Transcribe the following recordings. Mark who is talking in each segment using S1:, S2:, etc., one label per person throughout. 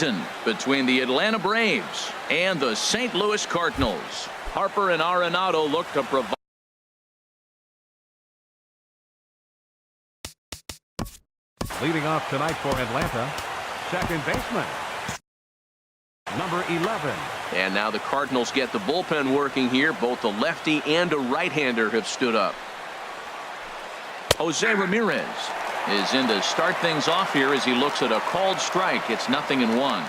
S1: season between the Atlanta Braves and the St. Louis Cardinals. Harper and Arenado look to provide.
S2: Leading off tonight for Atlanta, second baseman, number 11.
S1: And now the Cardinals get the bullpen working here. Both a lefty and a right-hander have stood up. Jose Ramirez is in to start things off here as he looks at a called strike. It's 0-1.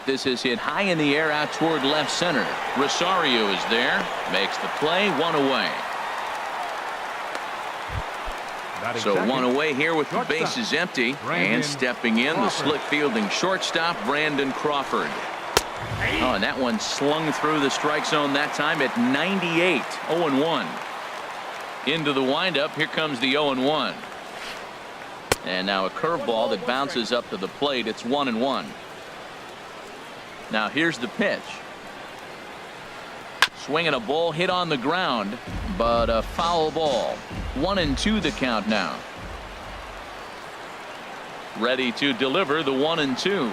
S1: This is hit high in the air out toward left center. Rosario is there, makes the play, 1 away. So 1 away here with the bases empty. And stepping in, the slick fielding shortstop, Brandon Crawford. Oh, and that one slung through the strike zone that time at 98. 0-1. Into the windup. Here comes the 0-1. And now a curveball that bounces up to the plate. It's 1-1. Now here's the pitch. Swinging a ball hit on the ground, but a foul ball. 1-2 the count now. Ready to deliver the 1-2.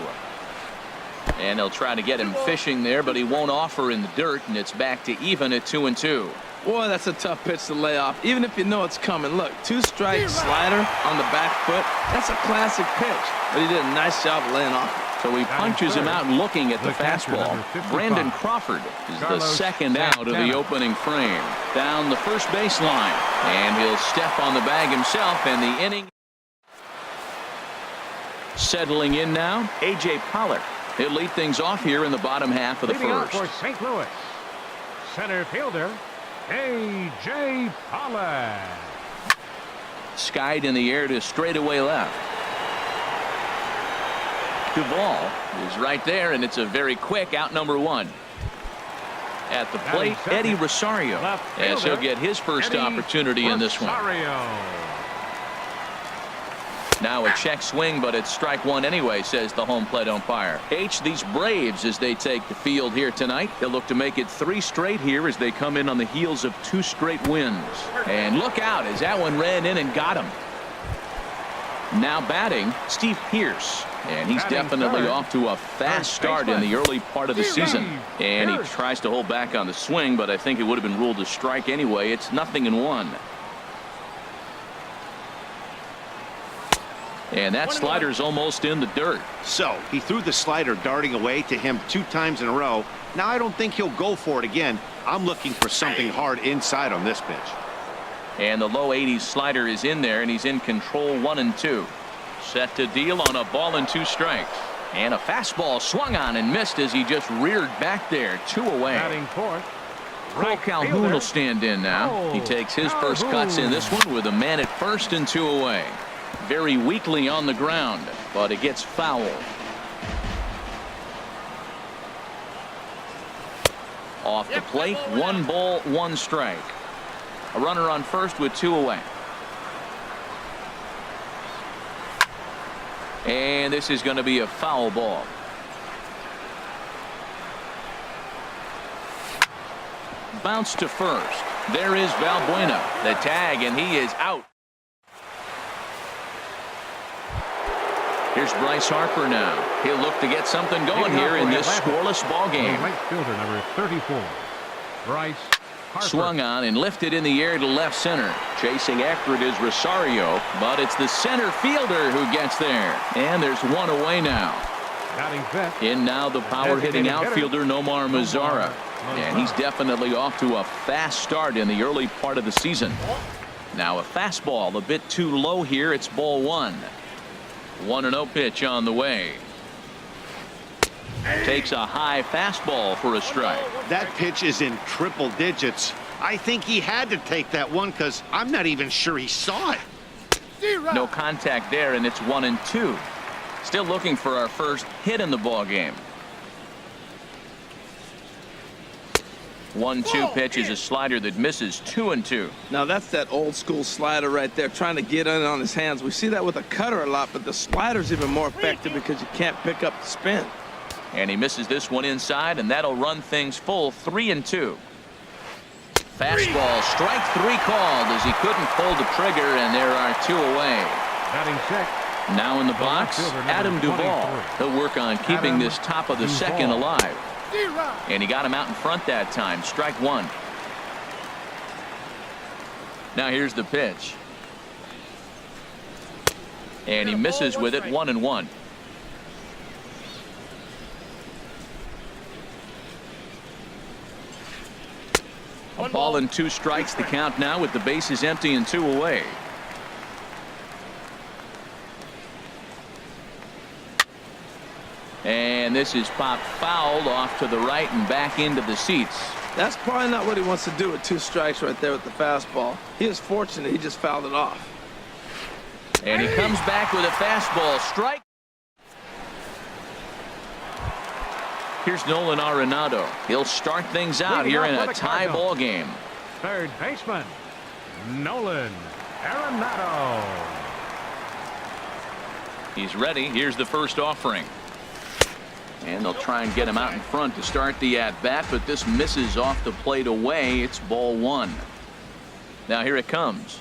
S1: And he'll try to get him fishing there, but he won't offer in the dirt, and it's back to even at 2-2.
S3: Boy, that's a tough pitch to lay off, even if you know it's coming. Look, 2-strike slider on the back foot. That's a classic pitch, but he did a nice job of laying off.
S1: So he punches him out looking at the fastball. Brandon Crawford is the second out of the opening frame. Down the first baseline, and he'll step on the bag himself, and the inning. Settling in now, A.J. Pollard. He'll lead things off here in the bottom half of the first.
S2: For St. Louis, center fielder, A.J. Pollard.
S1: Skied in the air to straightaway left. Duvall is right there, and it's a very quick out, number 1. At the plate, Eddie Rosario, as he'll get his first opportunity in this one. Now a check swing, but it's strike 1 anyway, says the home plate umpire. These Braves, as they take the field here tonight, they'll look to make it 3 straight here as they come in on the heels of 2 straight wins. And look out as that one ran in and got him. Now batting, Steve Pearce. And he's definitely off to a fast start in the early part of the season. And he tries to hold back on the swing, but I think it would have been ruled a strike anyway. It's 0-1. And that slider's almost in the dirt.
S4: So he threw the slider darting away to him 2 times in a row. Now I don't think he'll go for it again. I'm looking for something hard inside on this pitch.
S1: And the low 80s slider is in there, and he's in control. 1-2. Set to deal on a ball and 2 strikes. And a fastball swung on and missed as he just reared back there. 2 away. Cole Calhoun will stand in now. He takes his first cuts in this one with a man at first and 2 away. Very weakly on the ground, but it gets foul. Off the plate, 1 ball, 1 strike. A runner on first with 2 away. And this is going to be a foul ball. Bounce to first. There is Valbuena. The tag, and he is out. Here's Bryce Harper now. He'll look to get something going here in this scoreless ball game.
S2: Right fielder number 34, Bryce Harper.
S1: Swung on and lifted in the air to left center. Chasing after it is Rosario, but it's the center fielder who gets there. And there's 1 away now. In now the power hitting outfielder Nomar Mazara. And he's definitely off to a fast start in the early part of the season. Now a fastball a bit too low here. It's ball 1. 1-0 pitch on the way. Takes a high fastball for a strike.
S4: That pitch is in triple digits. I think he had to take that one because I'm not even sure he saw it.
S1: No contact there, and it's 1-2. Still looking for our first hit in the ball game. 1-2 pitch is a slider that misses. 2-2.
S3: Now that's that old school slider right there, trying to get in on his hands. We see that with a cutter a lot, but the slider's even more effective because you can't pick up the spin.
S1: And he misses this one inside, and that'll run things full. 3-2. Fastball, strike 3 called as he couldn't pull the trigger, and there are 2 away.
S2: Batting check,
S1: Now in the box, Adam Duvall. He'll work on keeping this top of the second alive. And he got him out in front that time. Strike one. Now here's the pitch. And he misses with it, 1-1. A ball and 2 strikes the count now with the bases empty and 2 away. And this is popped fouled off to the right and back into the seats.
S3: That's probably not what he wants to do with 2 strikes right there with the fastball. He is fortunate he just fouled it off.
S1: And he comes back with a fastball strike. Here's Nolan Arenado. He'll start things out here in a tie ball game.
S2: Third baseman, Nolan Arenado.
S1: He's ready. Here's the first offering. And they'll try and get him out in front to start the at-bat, but this misses off the plate away. It's ball 1. Now here it comes.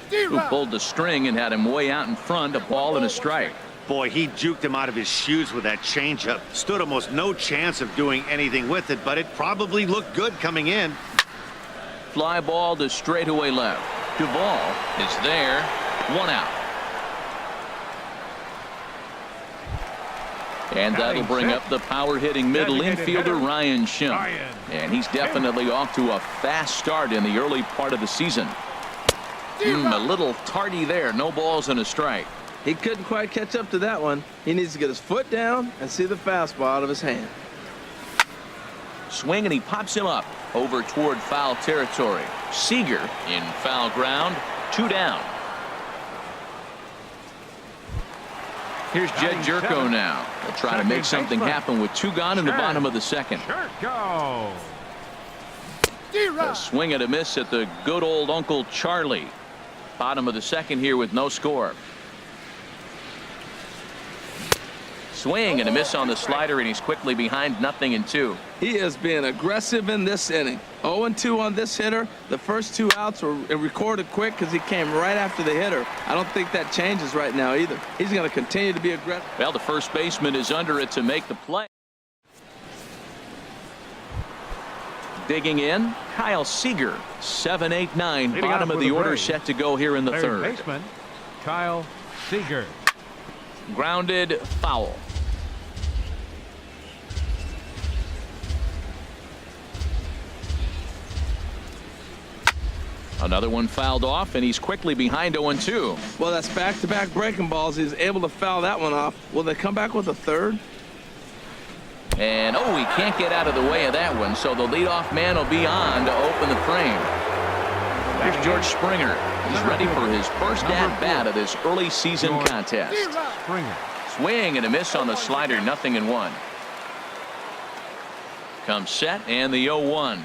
S1: Who pulled the string and had him way out in front, a ball and a strike.
S4: Boy, he juked him out of his shoes with that changeup. Stood almost no chance of doing anything with it, but it probably looked good coming in.
S1: Fly ball to straightaway left. Duvall is there. 1 out. And that'll bring up the power-hitting middle infielder Ryan Schimm. And he's definitely off to a fast start in the early part of the season. A little tardy there. No balls and a strike.
S3: He couldn't quite catch up to that one. He needs to get his foot down and see the fastball out of his hand.
S1: Swing, and he pops him up over toward foul territory. Seager in foul ground. 2 down. Here's Jed Jerko now. They'll try to make something happen with 2 gone in the bottom of the second. A swing and a miss at the good old Uncle Charlie. Bottom of the second here with no score. Swing and a miss on the slider, and he's quickly behind 0-2.
S3: He is being aggressive in this inning. 0-2 on this hitter. The first 2 outs were recorded quick because he came right after the hitter. I don't think that changes right now either. He's going to continue to be aggressive.
S1: Well, the first baseman is under it to make the play. Digging in, Kyle Seager. 7-8-9. Bottom of the order set to go here in the third.
S2: Baseman, Kyle Seager.
S1: Grounded, foul. Another one fouled off, and he's quickly behind 0-2.
S3: Well, that's back-to-back breaking balls. He's able to foul that one off. Will they come back with a third?
S1: And, he can't get out of the way of that one, so the leadoff man will be on to open the frame. Here's George Springer. He's ready for his first at-bat of this early season contest.
S2: Springer.
S1: Swing and a miss on the slider, 0-1. Comes set, and the 0-1.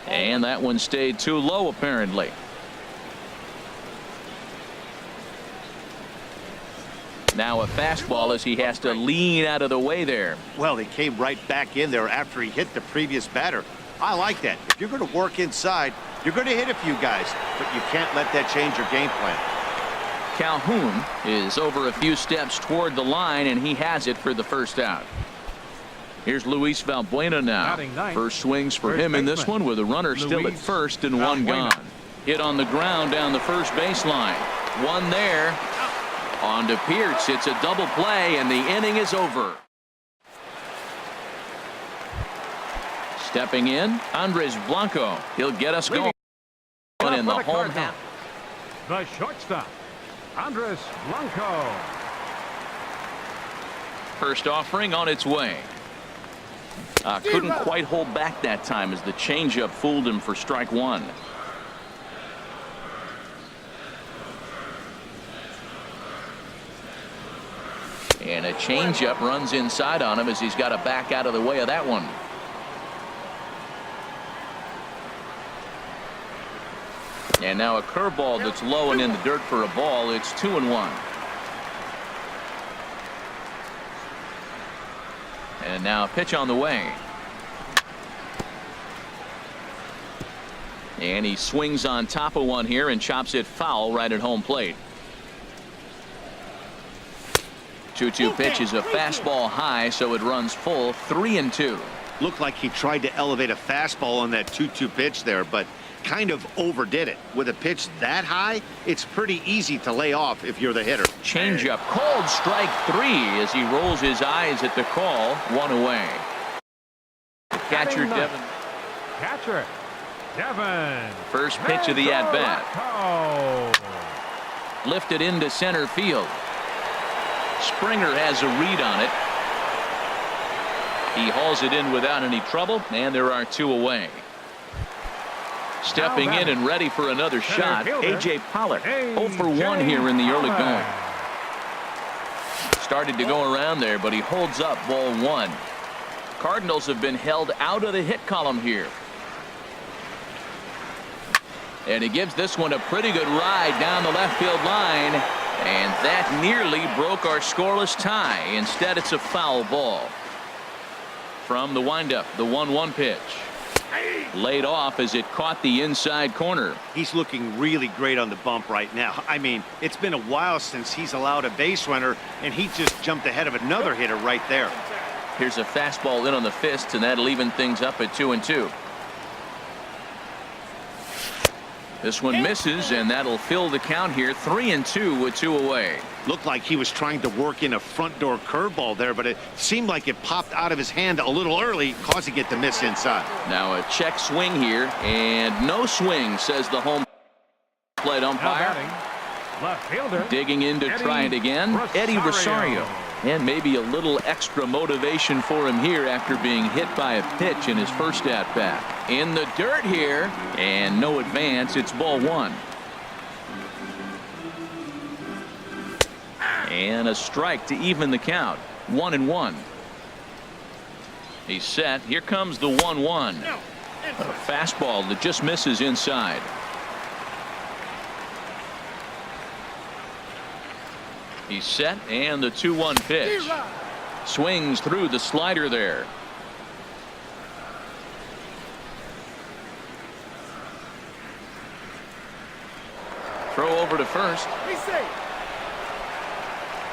S1: And that one stayed too low, apparently. Now a fastball as he has to lean out of the way there.
S4: Well, he came right back in there after he hit the previous batter. I like that. If you're going to work inside, you're going to hit a few guys, but you can't let that change your game plan.
S1: Calhoun is over a few steps toward the line, and he has it for the first out. Here's Luis Valbuena now. First swings for him in this one with a runner still at first and 1 gone. Hit on the ground down the first baseline. 1 there. On to Pearce. It's a double play, and the inning is over. Stepping in, Andres Blanco. He'll get us going in the home half.
S2: The shortstop, Andres Blanco.
S1: First offering on its way. Couldn't quite hold back that time as the changeup fooled him for strike 1. And a changeup runs inside on him as he's got to back out of the way of that one. And now a curveball that's low and in the dirt for a ball. It's 2-1. And now a pitch on the way. And he swings on top of one here and chops it foul right at home plate. 2-2 pitch is a fastball high, so it runs full. 3-2.
S4: Looked like he tried to elevate a fastball on that 2-2 pitch there, but kind of overdid it. With a pitch that high, it's pretty easy to lay off if you're the hitter.
S1: Changeup, called strike 3 as he rolls his eyes at the call. 1 away. Catcher Devin.
S2: Catcher Devin.
S1: First pitch of the at-bat. Lifted into center field. Springer has a read on it. He hauls it in without any trouble, and there are 2 away. Stepping in and ready for another shot, A.J. Pollock. 0 for 1 here in the early going. Started to go around there, but he holds up ball 1. Cardinals have been held out of the hit column here. And he gives this one a pretty good ride down the left field line. And that nearly broke our scoreless tie. Instead, it's a foul ball. From the windup, the 1-1 pitch. Laid off as it caught the inside corner.
S4: He's looking really great on the bump right now. I mean, it's been a while since he's allowed a base runner, and he just jumped ahead of another hitter right there.
S1: Here's a fastball in on the fist, and that'll even things up at 2-2. This one misses, and that'll fill the count here. 3-2 with 2 away.
S4: Looked like he was trying to work in a front door curveball there, but it seemed like it popped out of his hand a little early, causing it to miss inside.
S1: Now a check swing here, and no swing, says the home plate umpire.
S2: Left fielder.
S1: Digging in to try it again, Eddie Rosario. And maybe a little extra motivation for him here after being hit by a pitch in his first at-bat. In the dirt here, and no advance. It's ball 1. And a strike to even the count. 1-1. He's set. Here comes the 1-1. A fastball that just misses inside. He's set, and the 2-1 pitch. Swings through the slider there. Throw over to first.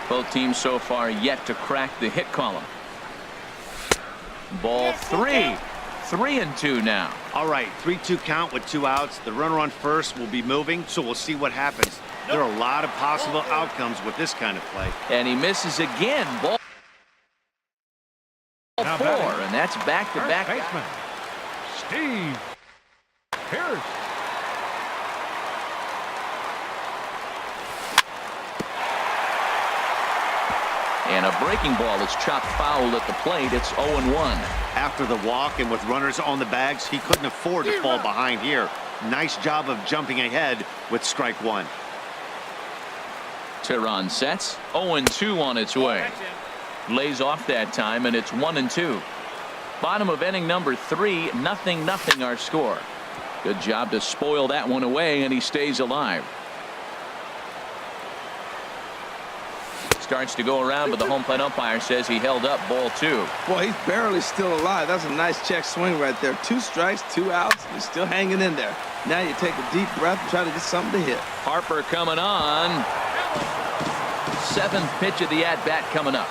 S1: Both teams so far yet to crack the hit column. Ball 3. 3-2 now.
S4: All right, 3-2 count with 2 outs. The runner on first will be moving, so we'll see what happens. There are a lot of possible outcomes with this kind of play.
S1: And he misses again. Ball 4, and that's back-to-back.
S2: Baseman Steve Pierce.
S1: And a breaking ball is chopped foul at the plate. It's 0-1.
S4: After the walk and with runners on the bags, he couldn't afford to fall behind here. Nice job of jumping ahead with strike 1.
S1: Tehran sets. 0-2 on its way. Lays off that time, and it's 1-2. Bottom of inning number 3. 0-0 our score. Good job to spoil that one away, and he stays alive. Starts to go around, but the home plate umpire says he held up ball 2.
S3: Boy, he's barely still alive. That's a nice check swing right there. 2 strikes, 2 outs. He's still hanging in there. Now you take a deep breath and try to get something to hit.
S1: Harper coming on. 7th pitch of the at-bat coming up.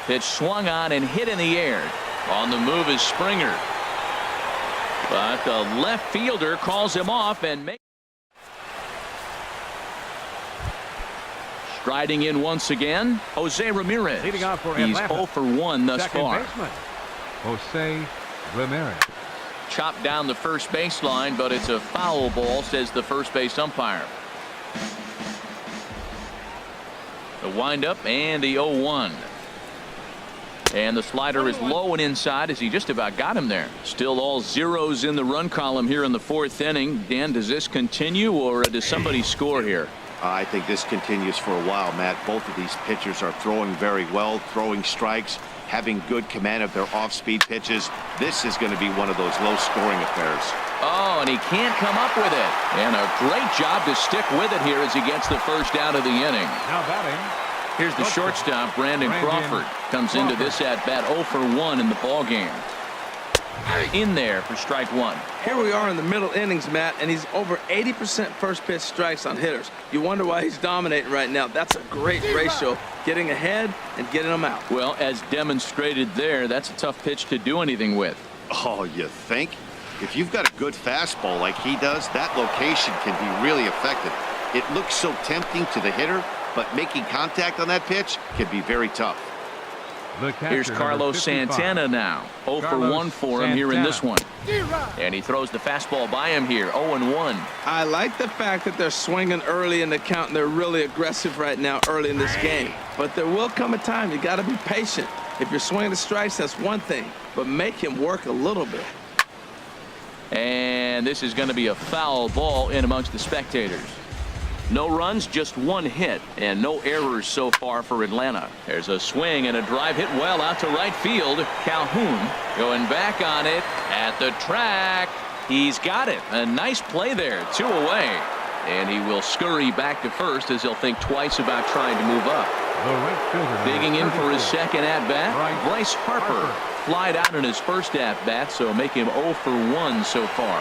S1: Pitch swung on and hit in the air. On the move is Springer. But the left fielder calls him off and makes. Striding in once again, Jose Ramirez.
S2: Leading off for
S1: He's
S2: Atlanta.
S1: 0 for 1 thus
S2: Second
S1: far.
S2: baseman Jose Ramirez.
S1: Chopped down the first baseline, but it's a foul ball, says the first base umpire. The windup and the 0-1. And the slider is low and inside as he just about got him there. Still all zeros in the run column here in the 4th inning. Dan, does this continue, or does somebody score here?
S4: I think this continues for a while, Matt. Both of these pitchers are throwing very well, throwing strikes, having good command of their off-speed pitches. This is going to be one of those low-scoring affairs.
S1: Oh, and he can't come up with it. And a great job to stick with it here as he gets the first out of the inning.
S2: Now batting.
S1: Here's the shortstop, Brandon Crawford. Comes into this at-bat 0 for 1 in the ballgame. In there for strike one.
S3: Here we are in the middle innings, Matt, and he's over 80% first pitch strikes on hitters. You wonder why he's dominating right now. That's a great ratio, getting ahead and getting them out.
S1: Well, as demonstrated there, that's a tough pitch to do anything with.
S4: Oh, you think? If you've got a good fastball like he does, that location can be really effective. It looks so tempting to the hitter, but making contact on that pitch can be very tough.
S1: Here's Carlos Santana now. 0 for 1 for him here in this one. And he throws the fastball by him here, 0-1.
S3: I like the fact that they're swinging early in the count, and they're really aggressive right now early in this game. But there will come a time you got to be patient. If you're swinging the strikes, that's one thing, but make him work a little bit.
S1: And this is going to be a foul ball in amongst the spectators. No runs, just one hit, and no errors so far for Atlanta. There's a swing and a drive hit well out to right field. Calhoun going back on it at the track. He's got it. A nice play there. 2 away. And he will scurry back to first as he'll think twice about trying to move up. Digging in for his second at-bat, Bryce Harper. Flied out in his first at-bat, so make him 0 for 1 so far.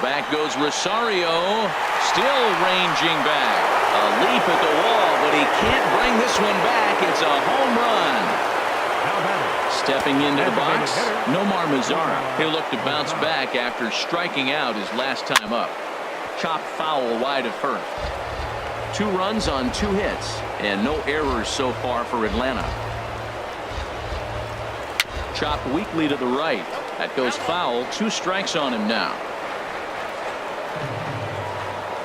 S1: Back goes Rosario, still ranging back. A leap at the wall, but he can't bring this one back. It's a home run. Stepping into the box, Nomar Mazara. He'll look to bounce back after striking out his last time up. Chop foul wide of first. 2 runs on 2 hits, and no errors so far for Atlanta. Chopped weakly to the right. That goes foul. 2 strikes on him now.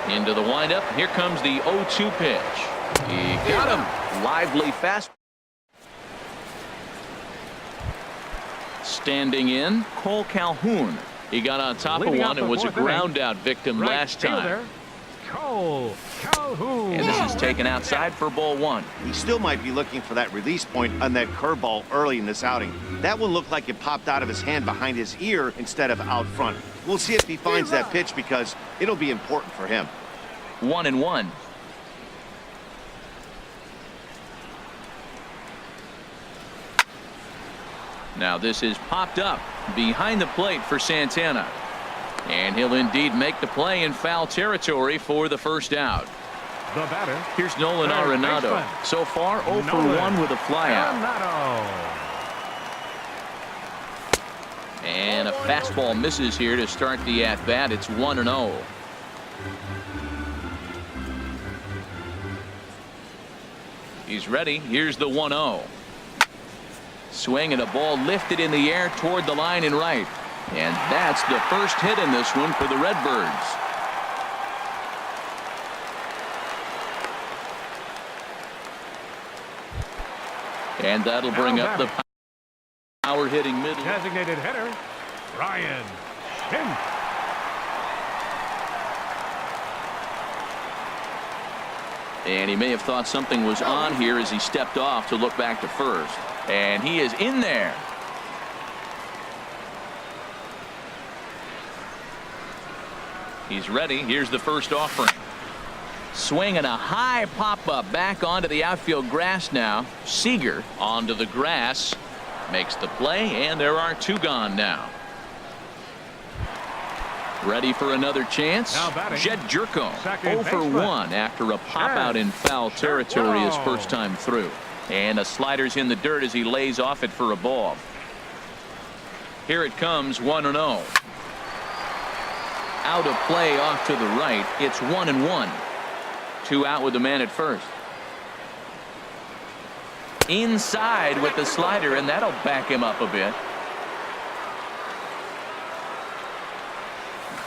S1: Into the windup. Here comes the 0-2 pitch. He got him. Lively fast. Standing in, Cole Calhoun. He got on top of one and was a ground out victim last time.
S2: Cole Calhoun.
S1: And this is taken outside for ball 1.
S4: He still might be looking for that release point on that curveball early in this outing. That one looked like it popped out of his hand behind his ear instead of out front. We'll see if he finds that pitch because it'll be important for him.
S1: 1-1. Now this is popped up behind the plate for Santana. And he'll indeed make the play in foul territory for the first out.
S2: The batter.
S1: Here's Nolan Arenado. So far 0 for 1 with a flyout. And a fastball misses here to start the at-bat. It's 1-0. He's ready. Here's the 1-0. Swing and a ball lifted in the air toward the line and right. And that's the first hit in this one for the Redbirds. And that'll bring up the power hitting middle.
S2: Designated hitter, Ryan Stimp.
S1: And he may have thought something was on here as he stepped off to look back to first. And he is in there. He's ready. Here's the first offering. Swing and a high pop-up back onto the outfield grass now. Seager onto the grass. Makes the play, and there are 2 gone now. Ready for another chance. Jed Jerko 0 for 1 after a pop-out in foul territory his first time through. And a slider's in the dirt as he lays off it for a ball. Here it comes, 1-0. Out of play off to the right. It's 1-1. 2 out with the man at first. Inside with the slider, and that'll back him up a bit.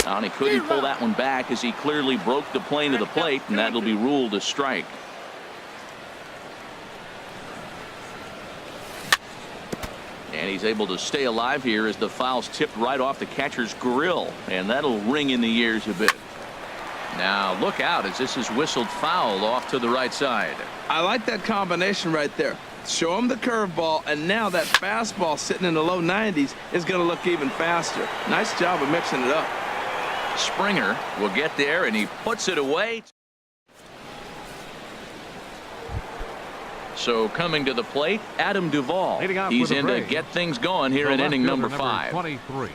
S1: And he couldn't pull that one back as he clearly broke the plane of the plate, and that'll be ruled a strike. And he's able to stay alive here as the foul's tipped right off the catcher's grill, and that'll ring in the ears a bit. Now look out as this is whistled foul off to the right side.
S3: I like that combination right there. Show him the curveball, and now that fastball sitting in the low 90s is going to look even faster. Nice job of mixing it up.
S1: Springer will get there, and he puts it away. So coming to the plate, Adam Duvall.
S2: Leading off
S1: He's
S2: with the
S1: in to
S2: Braves,
S1: get things going here
S2: the
S1: in
S2: left
S1: inning
S2: fielder,
S1: number 5.
S2: 23,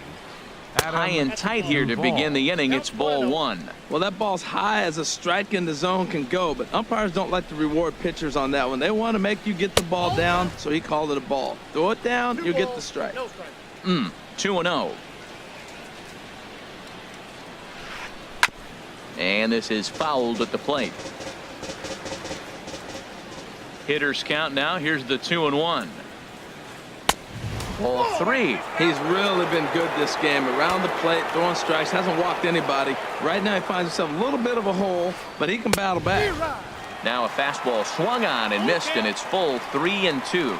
S2: Adam
S1: High and tight here to
S2: Duvall.
S1: begin the inning. It's ball 1.
S3: Well, that ball's high as a strike in the zone can go, but umpires don't like to reward pitchers on that one. They want to make you get the ball down, so he called it a ball. Throw it down, you get the strike.
S1: 2-0. And this is fouled at the plate. Hitters count now. Here's the 2-1. Ball 3.
S3: He's really been good this game. Around the plate, throwing strikes, hasn't walked anybody. Right now he finds himself a little bit of a hole, but he can battle back.
S1: Now a fastball swung on and missed, and it's full 3-2.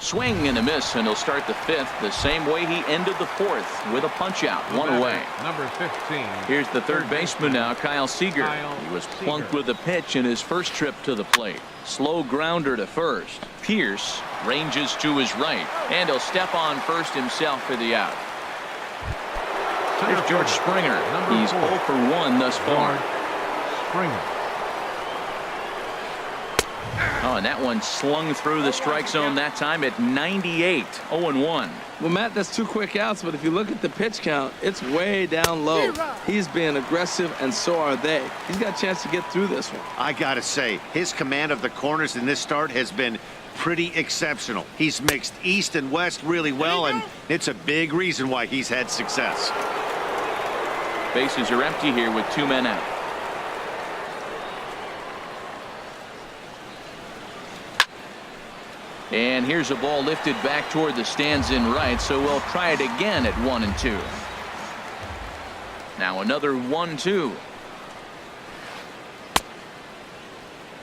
S1: Swing and a miss, and he'll start the 5th the same way he ended the 4th with a punch out, 1 away.
S2: Number 15.
S1: Here's the third baseman now, Kyle Seager.
S2: Kyle
S1: He was
S2: Seager.
S1: plunked with a pitch in his first trip to the plate. Slow grounder to first. Pierce ranges to his right, and he'll step on first himself for the out. Here's George Springer.
S2: Number
S1: He's
S2: 4.
S1: 0 for 1 thus far.
S2: Springer.
S1: Oh, and that one slung through the strike zone that time at 98. 0-1.
S3: Well, Matt, that's 2 quick outs, but if you look at the pitch count, it's way down low. He's being aggressive, and so are they. He's got a chance to get through this one.
S4: I got to say, his command of the corners in this start has been pretty exceptional. He's mixed east and west really well, and it's a big reason why he's had success.
S1: Bases are empty here with 2 men out. And here's a ball lifted back toward the stands in right, so we'll try it again at 1-2. Now another 1-2.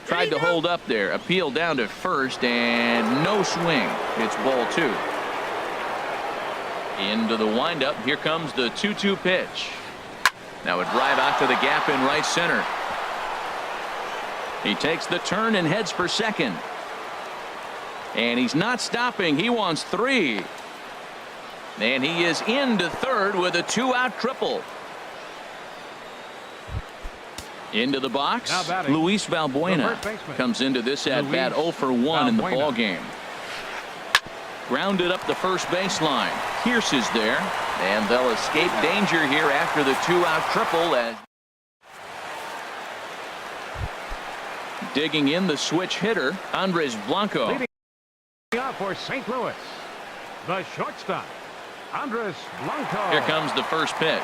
S1: Tried to hold up there. Appeal down to first, and no swing. It's ball 2. Into the windup. Here comes the 2-2 pitch. Now a drive out to the gap in right center. He takes the turn and heads for second. And he's not stopping. He wants 3. And he is into third with a 2-out triple. Into the box,
S2: Now batting,
S1: Luis
S2: the
S1: Valbuena
S2: first baseman.
S1: comes into this at bat
S2: Luis
S1: 0 for 1 in the
S2: Valbuena.
S1: ball game. Grounded up the first baseline. Pierce is there, and they'll escape danger here after the 2-out triple. As digging in the switch hitter, Andres Blanco.
S2: Leading up for St. Louis, the shortstop, Andres Blanco.
S1: Here comes the first pitch.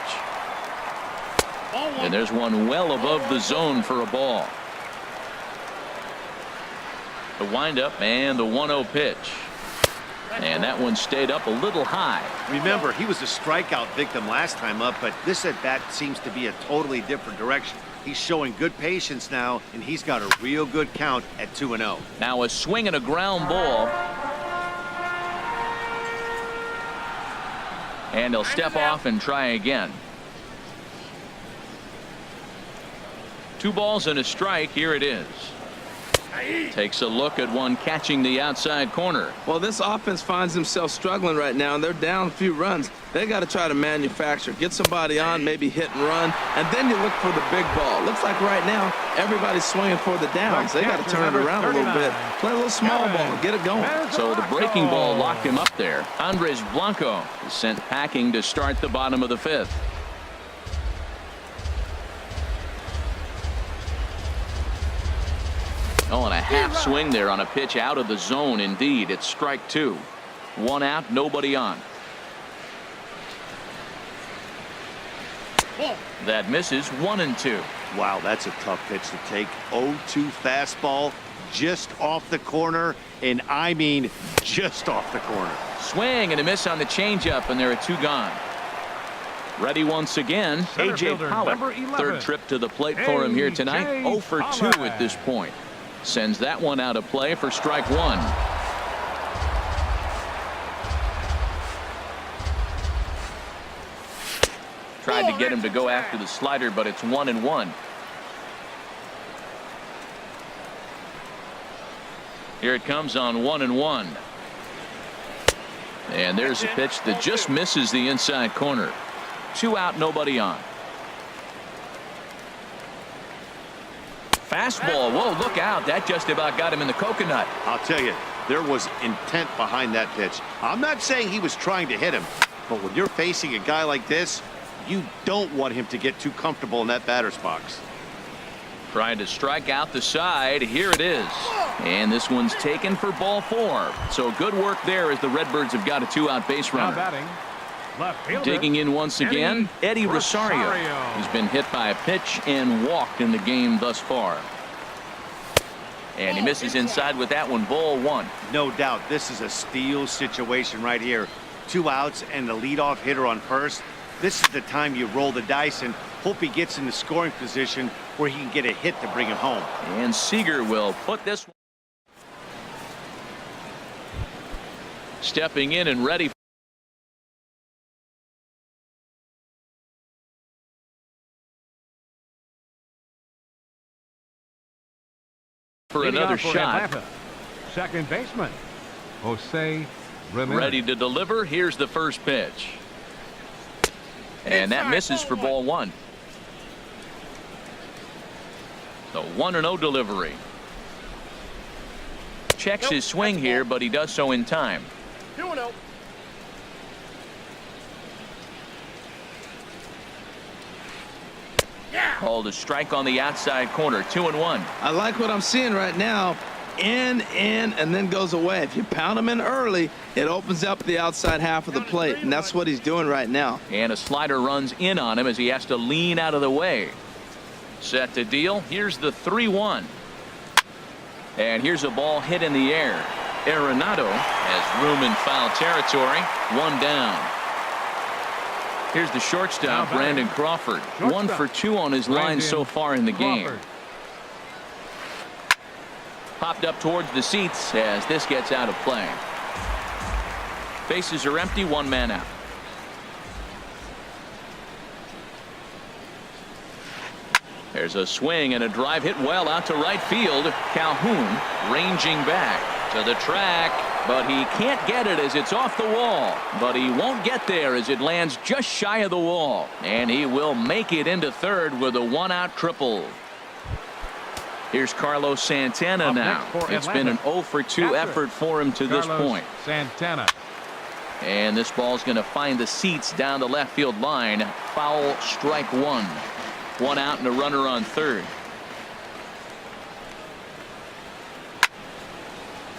S1: And there's one well above the zone for a ball. The windup and the 1-0 pitch. And that one stayed up a little high.
S4: Remember, he was a strikeout victim last time up, but this at-bat seems to be a totally different direction. He's showing good patience now, and he's got a real good count at 2-0.
S1: Now a swing and a ground ball. And he'll step off and try again. 2 balls and a strike. Here it is. Takes a look at one catching the outside corner.
S3: Well, this offense finds themselves struggling right now, and they're down a few runs. They got to try to manufacture, get somebody on, maybe hit and run, and then you look for the big ball. Looks like right now everybody's swinging for the downs. They got to turn it around a little bit. Play a little small ball and get it going.
S1: So the breaking ball locked him up there. Andres Blanco is sent packing to start the bottom of the 5th. Oh, and a half swing there on a pitch out of the zone. Indeed, it's strike 2. 1 out, nobody on. That misses. 1-2.
S4: Wow, that's a tough pitch to take. 0-2 fastball just off the corner, and I mean just off the corner.
S1: Swing and a miss on the changeup, and there are 2 gone. Ready once again,
S2: Center
S1: A.J.
S2: fielder,
S1: Pollock.
S2: number 11.
S1: Third trip to the plate for him here tonight.
S2: A.J.
S1: 0 for 2
S2: Pollock.
S1: at this point. Sends that one out of play for strike 1. Tried to get him to go after the slider, but it's 1-1. Here it comes on 1-1. And there's a pitch that just misses the inside corner. 2 out, nobody on. Fastball. Whoa, look out. That just about got him in the coconut.
S4: I'll tell you, there was intent behind that pitch. I'm not saying he was trying to hit him, but when you're facing a guy like this, you don't want him to get too comfortable in that batter's box.
S1: Trying to strike out the side. Here it is. And this one's taken for ball 4. So good work there as the Redbirds have got a 2-out base
S2: Now
S1: runner.
S2: batting, left fielder,
S1: Digging in once again, Eddie Rosario. He's been hit by a pitch and walked in the game thus far. And he misses inside with that one. Ball 1.
S4: No doubt, this is a steal situation right here. 2 outs and the leadoff hitter on first. This is the time you roll the dice and hope he gets in the scoring position where he can get a hit to bring him home.
S1: And Seager will put this one. Stepping in and ready for
S2: leading
S1: another
S2: off for
S1: shot.
S2: Atlanta, second baseman, Jose Ramirez.
S1: Ready to deliver. Here's the first pitch. And that misses for ball 1. The 1-0 delivery. Checks his swing here, but he does so in time.
S5: 2-0.
S1: Called a strike on the outside corner. 2-1.
S3: I like what I'm seeing right now. In, and then goes away. If you pound him in early, it opens up the outside half of the plate, and that's what he's doing right now.
S1: And a slider runs in on him as he has to lean out of the way. Set to deal. Here's the 3-1. And here's a ball hit in the air. Arenado has room in foul territory. 1 down. Here's the shortstop, Brandon Crawford. 1 for 2 on his line so far in the game. Popped up towards the seats as this gets out of play. Bases are empty. 1 man out. There's a swing and a drive hit well out to right field. Calhoun ranging back to the track, but he can't get it as it's off the wall. But he won't get there as it lands just shy of the wall. And he will make it into third with a 1-out triple. Here's Carlos Santana now. It's been an 0 for 2 effort for him to this point.
S2: Santana.
S1: And this ball's going to find the seats down the left field line. Foul, strike 1. 1 out and a runner on third.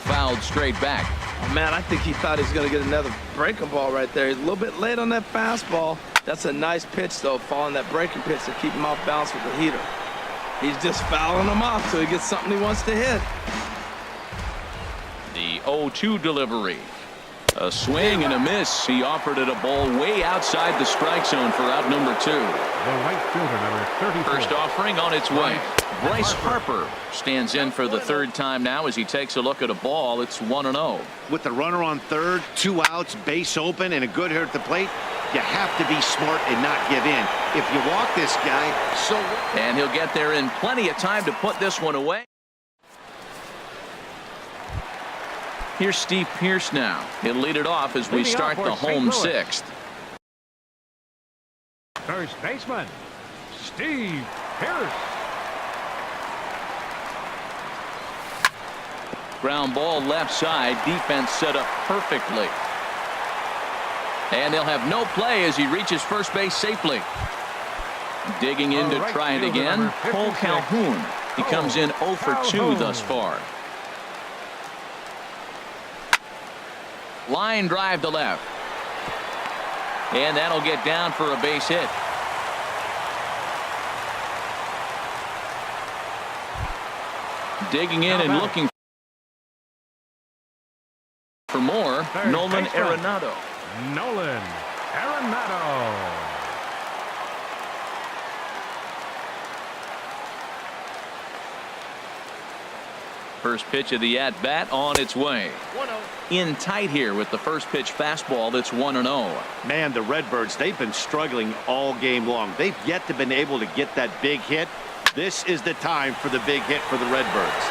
S1: Fouled straight back.
S3: Oh, man, I think he thought he was going to get another breaking ball right there. He's a little bit late on that fastball. That's a nice pitch, though, following that breaking pitch to keep him off balance with the heater. He's just fouling him off till he gets something he wants to hit.
S1: The 0-2 delivery. A swing and a miss. He offered it a ball way outside the strike zone for out number 2.
S2: The right fielder, number 34.
S1: First offering on its way. Bryce Harper stands in for the 3rd time now as he takes a look at a ball. It's 1-0.
S4: With the runner on third, 2 outs, base open, and a good hitter at the plate, you have to be smart and not give in. If you walk this guy, so...
S1: And he'll get there in plenty of time to put this one away. Here's Steve Pearce now. He'll lead it off as we start the home 6th.
S2: First baseman, Steve Pearce.
S1: Ground ball left side. Defense set up perfectly. And they'll have no play as he reaches first base safely. Digging in to try it again. Cole Calhoun. He comes in 0 for 2 thus far. Line drive to left. And that'll get down for a base hit. Digging in and looking for more. Nolan Arenado.
S2: Nolan Arenado.
S1: First pitch of the at-bat on its way.
S5: 1-0.
S1: In tight here with the first pitch fastball that's 1-0.
S4: Man, the Redbirds, they've been struggling all game long. They've yet to been able to get that big hit. This is the time for the big hit for the Redbirds.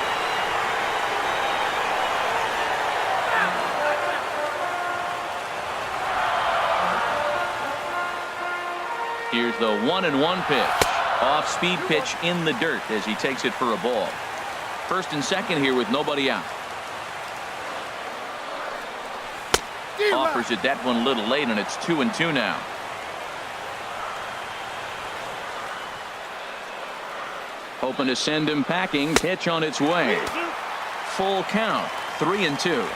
S1: Here's the 1-1 pitch. Off-speed pitch in the dirt as he takes it for a ball. First and second here with nobody out. Offers it that one a little late, and it's 2-2 now. Hoping to send him packing. Pitch on its way. Full count. 3-2.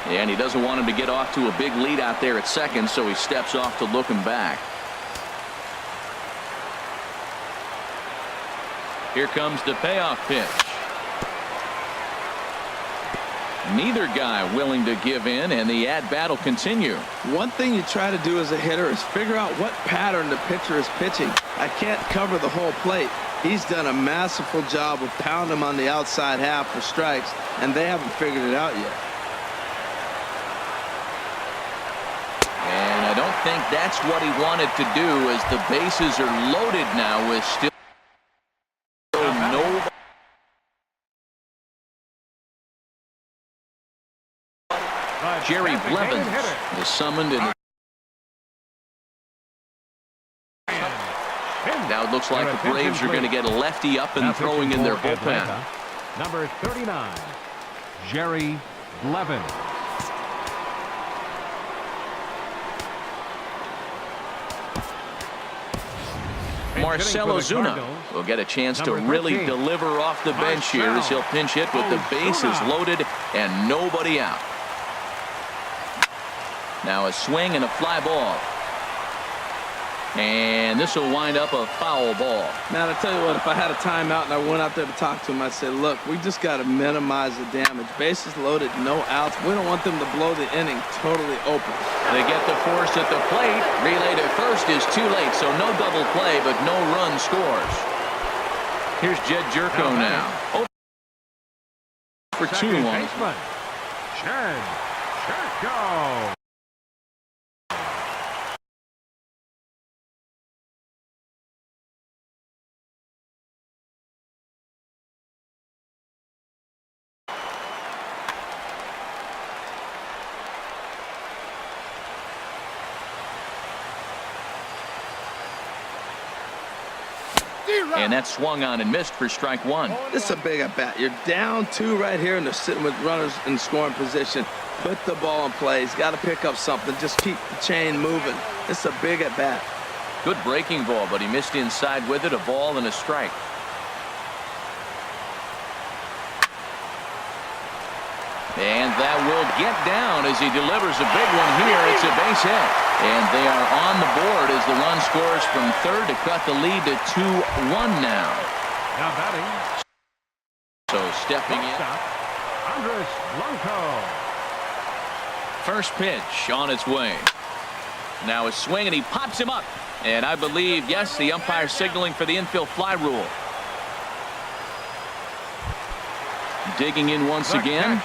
S1: And he doesn't want him to get off to a big lead out there at second, so he steps off to look him back. Here comes the payoff pitch. Neither guy willing to give in, and the at-bat will continue.
S3: One thing you try to do as a hitter is figure out what pattern the pitcher is pitching. I can't cover the whole plate. He's done a masterful job of pounding him on the outside half for strikes, and they haven't figured it out yet.
S1: And I don't think that's what he wanted to do, as the bases are loaded now with still no. Jerry Blevins is summoned, and now it looks like the Braves are going to get a lefty up and throwing in their bullpen.
S2: Number 39, Jerry Blevins.
S1: Marcelo Zuna will get a chance to really deliver off the bench here as he'll pinch hit with the bases loaded and nobody out. Now a swing and a fly ball. And this will wind up a foul ball.
S3: Man, I tell you what, if I had a timeout and I went out there to talk to him, I'd say, look, we just got to minimize the damage. Bases loaded, no outs. We don't want them to blow the inning totally open.
S1: They get the force at the plate. Relay to first is too late, so no double play, but no run scores. Here's Jed Jerko now. Over for 2 on.
S2: Jed Jerko.
S1: And that swung on and missed for strike 1.
S3: This is a big at bat. You're down 2 right here, and they're sitting with runners in scoring position. Put the ball in play. He's got to pick up something. Just keep the chain moving. It's a big at bat.
S1: Good breaking ball, but he missed inside with it. A ball and a strike. And that will get down as he delivers a big one here. It's a base hit. And they are on the board as the run scores from third to cut the lead to 2-1 now.
S2: Now batting.
S1: So stepping in.
S2: Andres Blanco.
S1: First pitch on its way. Now a swing, and he pops him up. And I believe, yes, the umpire signaling for the infield fly rule. Digging in once again.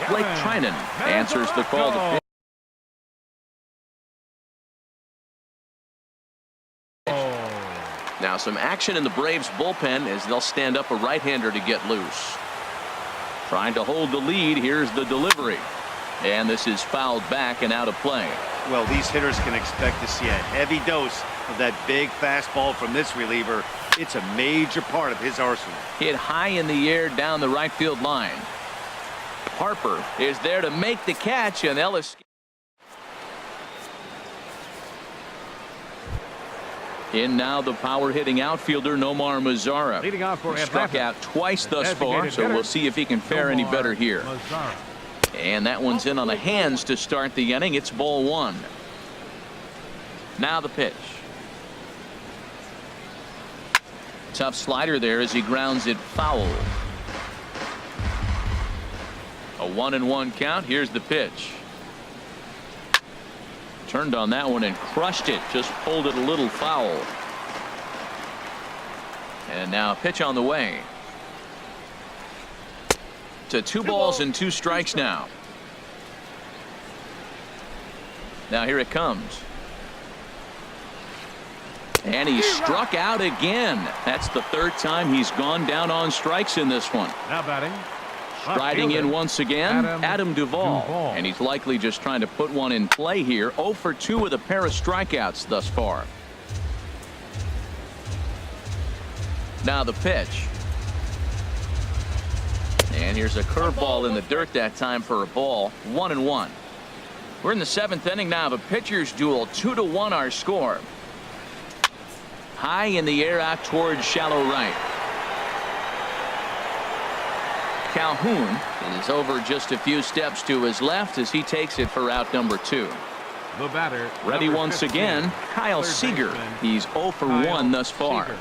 S1: Blake Trinan answers the call to pitch. Now some action in the Braves bullpen as they'll stand up a right-hander to get loose. Trying to hold the lead. Here's the delivery. And this is fouled back and out of play.
S4: Well, these hitters can expect to see a heavy dose of that big fastball from this reliever. It's a major part of his arsenal.
S1: Hit high in the air down the right field line. Harper is there to make the catch, and Ellis. In now the power-hitting outfielder Nomar Mazara.
S2: Leading off for
S1: struck out twice thus far, so we'll see if he can fare any better here. And that one's in on the hands to start the inning. It's ball 1. Now the pitch. Tough slider there as he grounds it foul. A 1-1 count. Here's the pitch. Turned on that one and crushed it. Just pulled it a little foul. And now a pitch on the way. To 2 balls and 2 strikes now. Now here it comes. And he struck out again. That's the third time he's gone down on strikes in this one.
S2: Now batting.
S1: Striding in once again, Adam Duvall.
S2: Duvall.
S1: And he's likely just trying to put one in play here. 0 for 2 with a pair of strikeouts thus far. Now the pitch. And here's a curveball in the dirt that time for a ball. 1-1. We're in the 7th inning now of a pitcher's duel. 2-1 our score. High in the air out towards shallow right. Calhoun is over just a few steps to his left as he takes it for out number 2.
S2: The batter.
S1: Ready once
S2: 15,
S1: again, Kyle Seager.
S2: baseman,
S1: He's 0 for
S2: Kyle
S1: 1 thus far.
S2: Seager.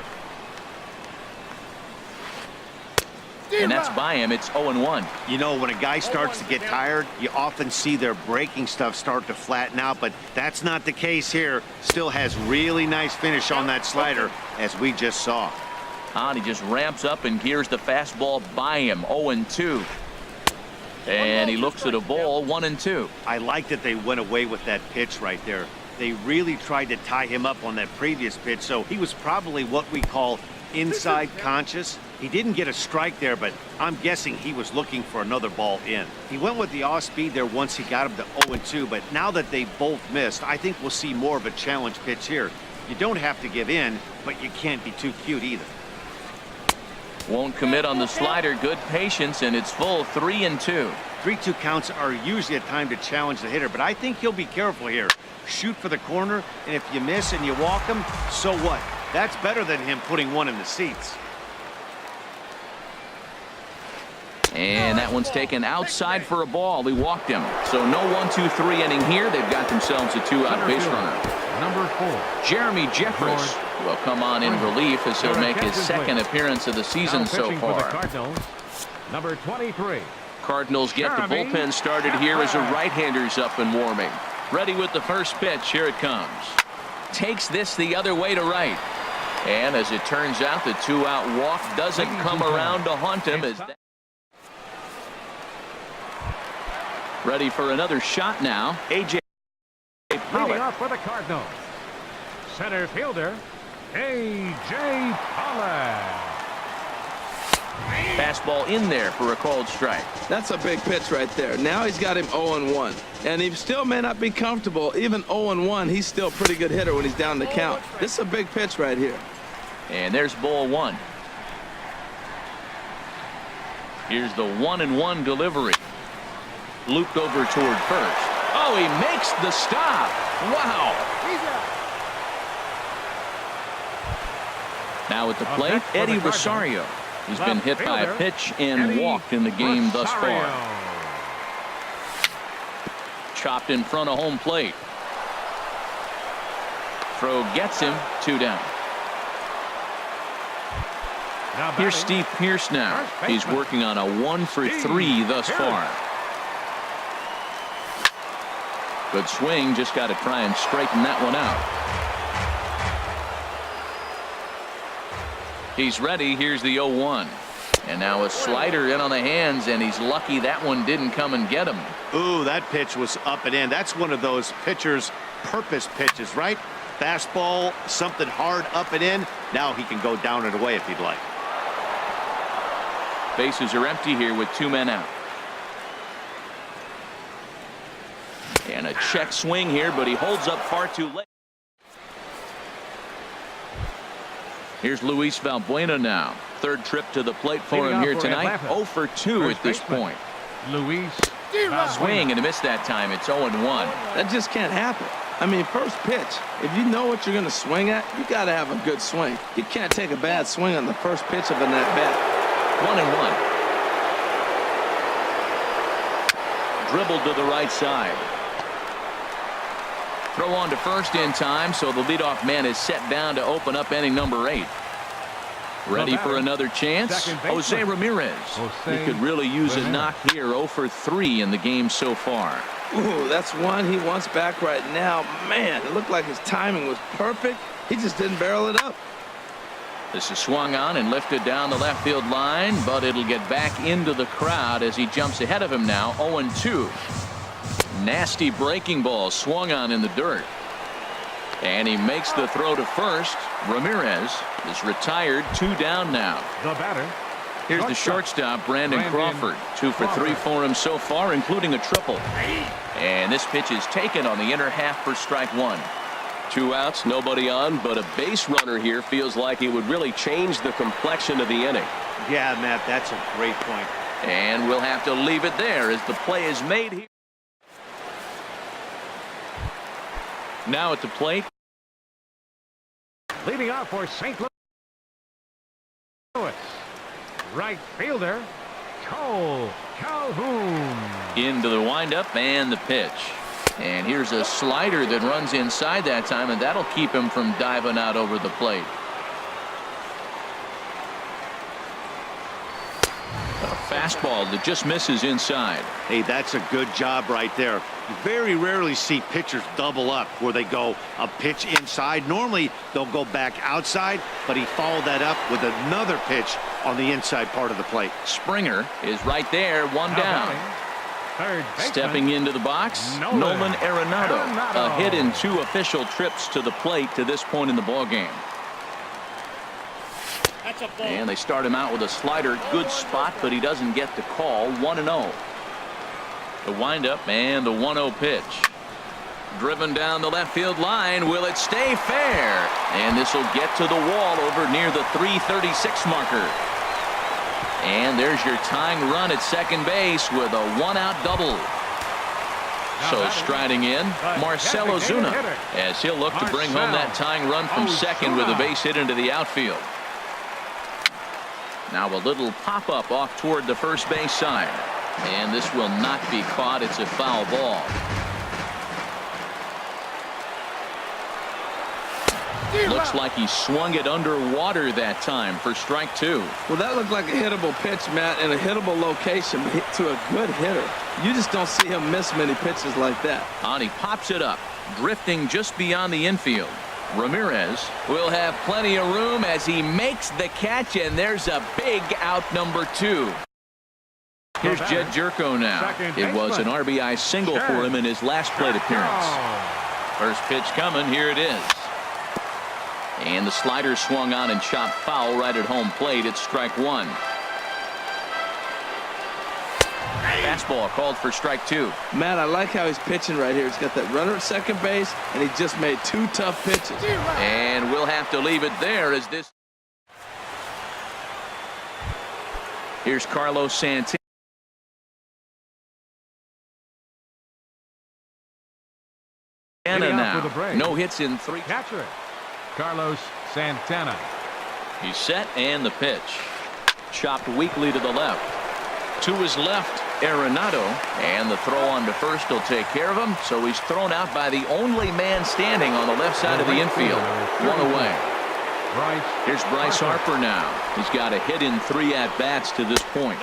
S1: And that's by him. It's 0-1.
S4: You know, when a guy starts to get tired, you often see their breaking stuff start to flatten out, but that's not the case here. Still has really nice finish on that slider, as we just saw.
S1: And he just ramps up and gears the fastball by him. 0-2. And he looks at a ball. 1-2.
S4: I like that they went away with that pitch right there. They really tried to tie him up on that previous pitch, so he was probably what we call inside conscious. He didn't get a strike there, but I'm guessing he was looking for another ball in. He went with the off speed there once he got him to 0-2, but now that they both missed, I think we'll see more of a challenge pitch here. You don't have to give in, but you can't be too cute either.
S1: Won't commit on the slider. Good patience, and it's full. 3-2.
S4: 3-2 counts are usually a time to challenge the hitter, but I think he'll be careful here. Shoot for the corner, and if you miss and you walk him, so what? That's better than him putting one in the seats.
S1: And that one's taken outside for a ball. He walked him. So no 1-2-3 inning here. They've got themselves a 2-out base runner.
S2: Number 4.
S1: Jeremy Jeffress will come on in relief as he'll make his second appearance of the season
S2: Now
S1: so
S2: pitching for the
S1: far.
S2: Cardinals, number 23.
S1: Cardinals get the
S2: Jeremy
S1: bullpen started here as a
S2: Jeffress.
S1: right-hander's up and warming. Ready with the first pitch. Here it comes. Takes this the other way to right. And as it turns out, the 2-out walk doesn't come around to haunt him. As ready for another shot now. A.J.
S2: Leading
S1: Pollock.
S2: off for the Cardinals, center fielder A.J. Pollock.
S1: Fastball in there for a called strike.
S3: That's a big pitch right there. Now he's got him 0-1. And he still may not be comfortable. Even 0-1, he's still a pretty good hitter when he's down the count. This is a big pitch right here.
S1: And there's ball 1. Here's the 1-1 delivery. Looped over toward first. Oh, he makes the stop. Wow. Now at the plate, Eddie Rosario. He's been hit by a pitch and walked in the game thus far. Chopped in front of home plate. Throw gets him. 2 down. Here's Steve Pearce now. He's working on a 1 for 3 thus far. Good swing. Just got to try and straighten that one out. He's ready. Here's the 0-1. And now a slider in on the hands, and he's lucky that one didn't come and get him.
S4: Ooh, that pitch was up and in. That's one of those pitcher's purpose pitches, right? Fastball, something hard up and in. Now he can go down and away if he'd like.
S1: Bases are empty here with 2 men out. And a check swing here, but he holds up far too late. Here's Luis Valbuena now. Third trip to the plate for him here tonight. 0 for 2 at this point.
S2: Luis
S1: Swing and a miss that time. It's 0-1.
S3: That just can't happen. I mean, first pitch, if you know what you're going to swing at, you got to have a good swing. You can't take a bad swing on the first pitch of an at-bat.
S1: 1-1. Dribbled to the right side. Throw on to first in time, so the leadoff man is set down to open up inning number 8. Ready for another chance? Jose Ramirez. He could really use a knock here. 0 for 3 in the game so far.
S3: Ooh, that's one he wants back right now. Man, it looked like his timing was perfect. He just didn't barrel it up.
S1: This is swung on and lifted down the left field line, but it'll get back into the crowd as he jumps ahead of him now. 0-2. Nasty breaking ball swung on in the dirt. And he makes the throw to first. Ramirez is retired, 2 down now.
S2: The batter.
S1: Here's the shortstop, Brandon Crawford. 2 for 3 for him so far, including a triple. And this pitch is taken on the inner half for strike 1.
S5: 2 outs, nobody on, but a base runner here feels like it would really change the complexion of the inning.
S4: Yeah, Matt, that's a great point.
S1: And we'll have to leave it there as the play is made here. Now at the plate.
S2: Leading off for St. Louis. Right fielder, Cole Calhoun.
S1: Into the windup and the pitch. And here's a slider that runs inside that time, and that'll keep him from diving out over the plate. A fastball that just misses inside.
S4: Hey, that's a good job right there. You very rarely see pitchers double up where they go a pitch inside. Normally they'll go back outside, but he followed that up with another pitch on the inside part of the plate.
S1: Springer is right there, 1
S2: Now
S1: down.
S2: batting, third baseman,
S1: Stepping into the box, Nolan Arenado. A hit in 2 official trips to the plate to this point in the ball game. And they start him out with a slider. Good spot, but he doesn't get the call. 1-0. The windup and the 1-0 pitch. Driven down the left field line. Will it stay fair? And this will get to the wall over near the 336 marker. And there's your tying run at second base with a 1-out double. So striding in, Marcell Ozuna, as he'll look to bring home that tying run from second with a base hit into the outfield. Now a little pop-up off toward the first base side. And this will not be caught. It's a foul ball. Looks like he swung it underwater that time for strike 2.
S3: Well, that looked like a hittable pitch, Matt, in a hittable location hit to a good hitter. You just don't see him miss many pitches like that.
S1: And he pops it up, drifting just beyond the infield. Ramirez will have plenty of room as he makes the catch, and there's a big out, number 2. Here's Jed Jerko now. It was an RBI single for him in his last plate appearance. First pitch coming. Here it is. And the slider swung on and chopped foul right at home plate. It's strike 1. Fastball called for strike 2.
S3: Matt, I like how he's pitching right here. He's got that runner at second base, and he just made 2 tough pitches.
S1: And we'll have to leave it there as this. Here's Carlos Santana. Now, no hits in 3.
S2: Catcher, Carlos Santana.
S1: He's set, and the pitch. Chopped weakly to the left. To his left, Arenado, and the throw on to first will take care of him. So he's thrown out by the only man standing on the left side of the infield. 1 away. Here's Bryce Harper now. He's got a hit in 3 at-bats to this point.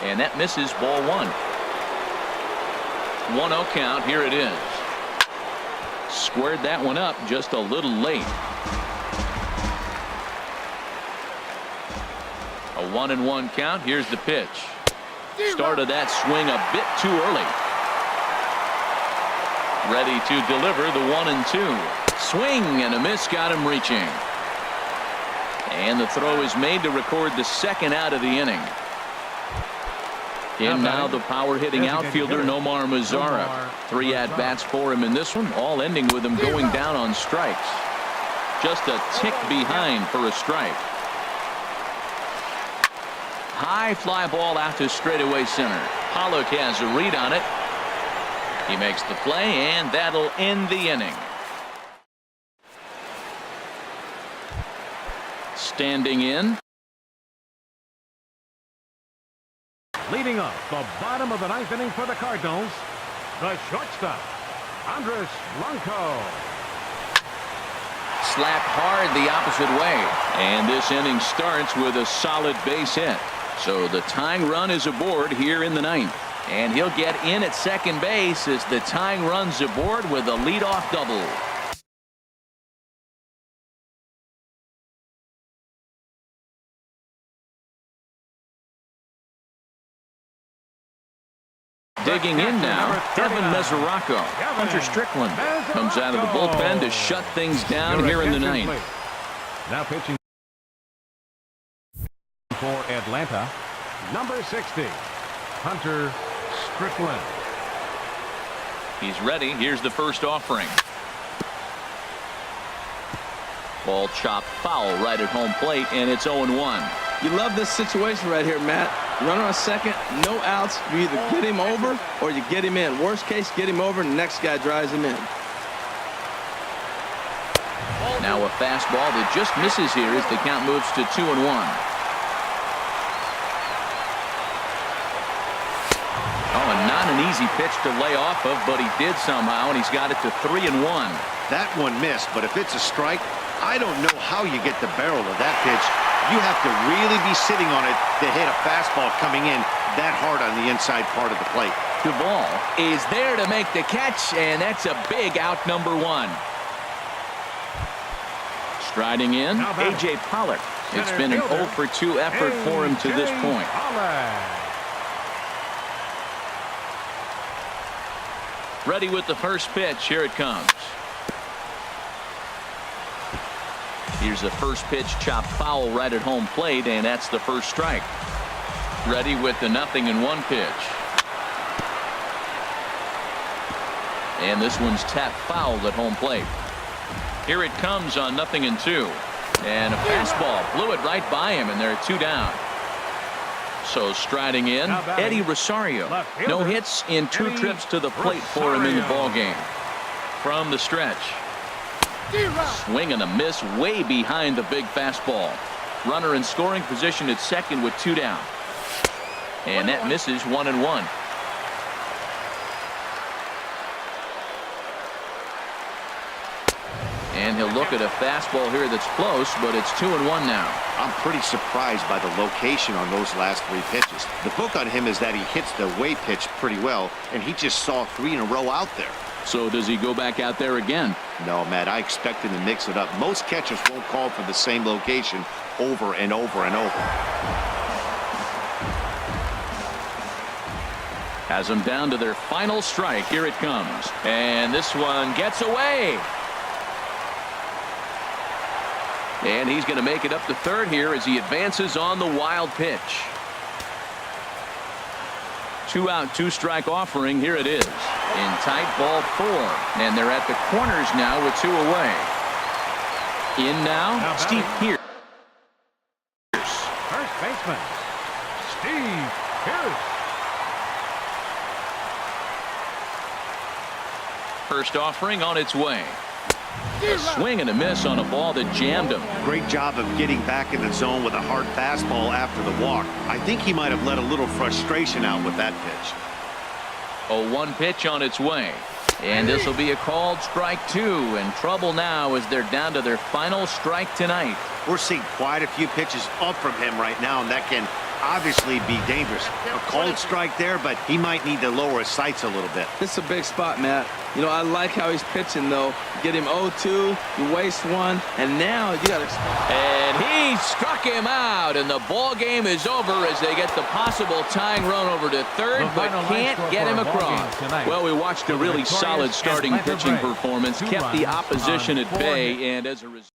S1: And that misses, ball 1. 1-0 count. Here it is. Squared that one up just a little late. A 1-1 count. Here's the pitch. Started that swing a bit too early. Ready to deliver the 1-2. Swing and a miss got him reaching. And the throw is made to record the 2nd out of the inning. In now the power-hitting outfielder Nomar Mazara. 3 at-bats for him in this one, all ending with him going down on strikes. Just a tick behind for a strike. High fly ball out to straightaway center. Pollock has a read on it. He makes the play, and that'll end the inning. Standing in.
S2: Leading up the bottom of the 9th inning for the Cardinals, the shortstop, Andres Blanco.
S1: Slapped hard the opposite way. And this inning starts with a solid base hit. So the tying run is aboard here in the 9th. And he'll get in at second base as the tying run's aboard with a leadoff double. Digging in now, Devin Mesoraco. Hunter Strickland comes out of the bullpen to shut things down here in the ninth.
S2: Now pitching for Atlanta, number 60, Hunter Strickland.
S1: He's ready. Here's the first offering. Ball chopped foul right at home plate, and it's 0-1.
S3: You love this situation right here, Matt. Runner on second, no outs. You either get him over or you get him in. Worst case, get him over, and the next guy drives him in.
S1: Now a fastball that just misses here as the count moves to 2-1. Oh, and not an easy pitch to lay off of, but he did somehow, and he's got it to 3-1.
S4: That one missed, but if it's a strike, I don't know how you get the barrel of that pitch. You have to really be sitting on it to hit a fastball coming in that hard on the inside part of the plate.
S1: Duvall is there to make the catch, and that's a big out, number 1. Striding in, A.J. Pollock. It's been an 0 for 2 effort for him to this point. Ready with the first pitch. Here it comes. Here's the first pitch, chopped foul right at home plate, and that's the first strike. Ready with the 0-1 pitch. And this one's tapped foul at home plate. Here it comes on 0-2. And a fastball blew it right by him, and they're 2 down. So striding in, Eddie Rosario. No hits in 2 trips to the plate for him in the ballgame. From the stretch. Swing and a miss way behind the big fastball. Runner in scoring position at second with 2 down. And that misses 1-1. And he'll look at a fastball here that's close, but it's 2-1 now.
S4: I'm pretty surprised by the location on those last 3 pitches. The book on him is that he hits the way pitch pretty well, and he just saw 3 in a row out there.
S1: So does he go back out there again?
S4: No, Matt, I expect him to mix it up. Most catchers won't call for the same location over and over and over.
S1: Has them down to their final strike. Here it comes. And this one gets away. And he's going to make it up to third here as he advances on the wild pitch. 2 out, 2 strike offering. Here it is. In tight, ball 4. And they're at the corners now with 2 away. In now Steve Pierce.
S2: First baseman, Steve Pierce.
S1: First offering on its way. A swing and a miss on a ball that jammed him.
S4: Great job of getting back in the zone with a hard fastball after the walk. I think he might have let a little frustration out with that pitch.
S1: 0-1 pitch on its way. And this will be a called strike 2. And trouble now as they're down to their final strike tonight.
S4: We're seeing quite a few pitches up from him right now, and that can obviously be dangerous. A called strike there, but he might need to lower his sights a little bit.
S3: This is a big spot, Matt. You know, I like how he's pitching, though. Get him 0-2, you waste 1, and now you got to...
S1: And he struck him out, and the ball game is over as they get the possible tying run over to third, but can't get him across. Well, we watched a really solid starting pitching performance, kept the opposition at bay, and as a result...